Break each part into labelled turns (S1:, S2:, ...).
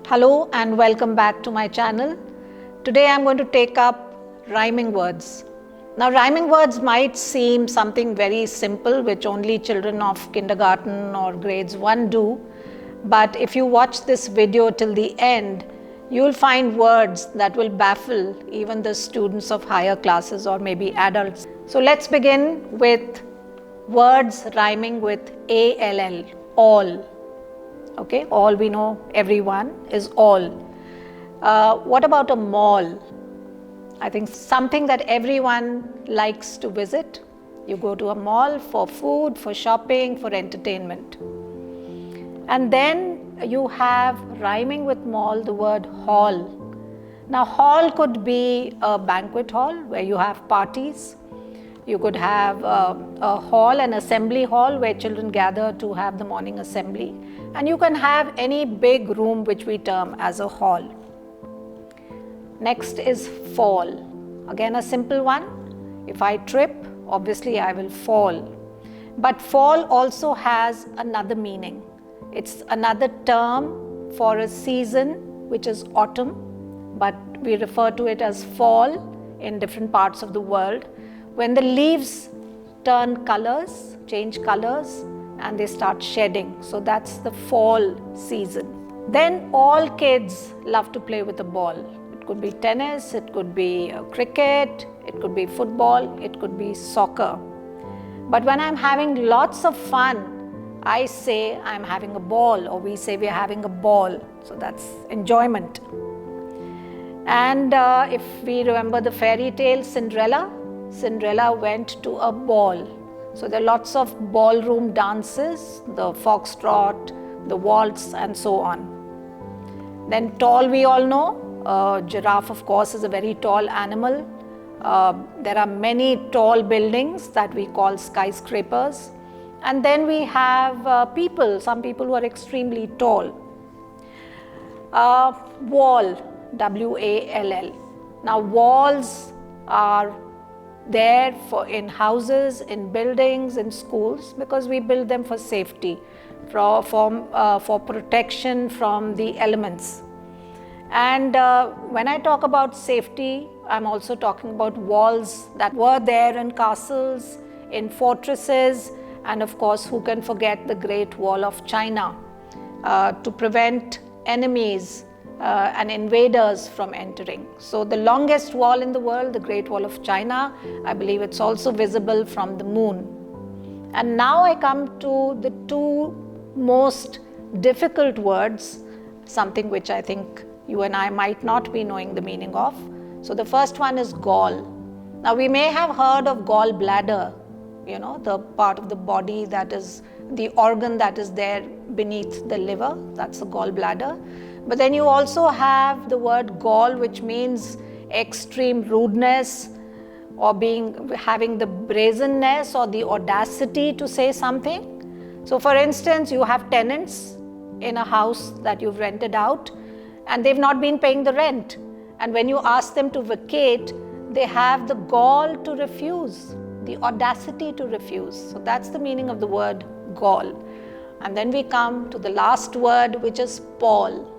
S1: Hello and welcome back to my channel. Today I'm going to take up rhyming words. Now rhyming words might seem something very simple which only children of kindergarten or grades 1 do, but if you watch this video till the end, you will find words that will baffle even the students of higher classes or maybe adults. So let's begin with words rhyming with A-L-L, all. Okay, all we know, everyone is all. What about a mall? I think something that everyone likes to visit. You go to a mall for food, for shopping, for entertainment. And then you have rhyming with mall the word hall. Now hall could be a banquet hall where you have parties. You could have a hall, an assembly hall where children gather to have the morning assembly. And you can have any big room which we term as a hall. Next is fall. Again a simple one. If I trip, obviously I will fall. But fall also has another meaning. It's another term for a season which is autumn, but we refer to it as fall in different parts of the world. When the leaves turn colors, change colors, and they start shedding. So that's the fall season. Then all kids love to play with a ball. It could be tennis, it could be cricket, it could be football, it could be soccer. But when I'm having lots of fun, I say I'm having a ball, or we say we're having a ball. So that's enjoyment. And if we remember the fairy tale Cinderella, Cinderella went to a ball. So there are lots of ballroom dances, the foxtrot, the waltz, and so on. Then tall, we all know, giraffe of course is a very tall animal. There are many tall buildings that we call skyscrapers. And then we have people, some people who are extremely tall. Wall, W-A-L-L. Now walls are there in houses, in buildings, in schools, because we build them for safety, for protection from the elements. And when I talk about safety, I'm also talking about walls that were there in castles, in fortresses, and of course, who can forget the Great Wall of China to prevent enemies and invaders from entering. So the longest wall in the world, the Great Wall of China, I believe it's also visible from the moon. And now I come to the two most difficult words, something which I think you and I might not be knowing the meaning of. So the first one is gall. Now we may have heard of gall bladder, you know, the part of the body that is the organ that is there beneath the liver, that's the gallbladder. But then you also have the word gall, which means extreme rudeness, or having the brazenness or the audacity to say something. So for instance, you have tenants in a house that you've rented out and they've not been paying the rent. And when you ask them to vacate, they have the gall to refuse, the audacity to refuse. So that's the meaning of the word gall. And then we come to the last word, which is pall.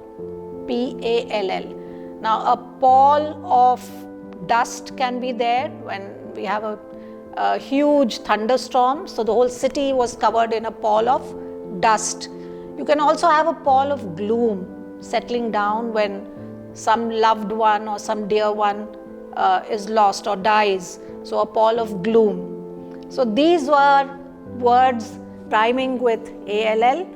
S1: P-A-L-L. Now a pall of dust can be there when we have a huge thunderstorm. So the whole city was covered in a pall of dust. You can also have a pall of gloom settling down when some loved one or some dear one is lost or dies. So a pall of gloom. So these were words rhyming with A-L-L,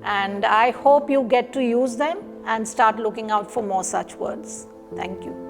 S1: and I hope you get to use them and start looking out for more such words. Thank you.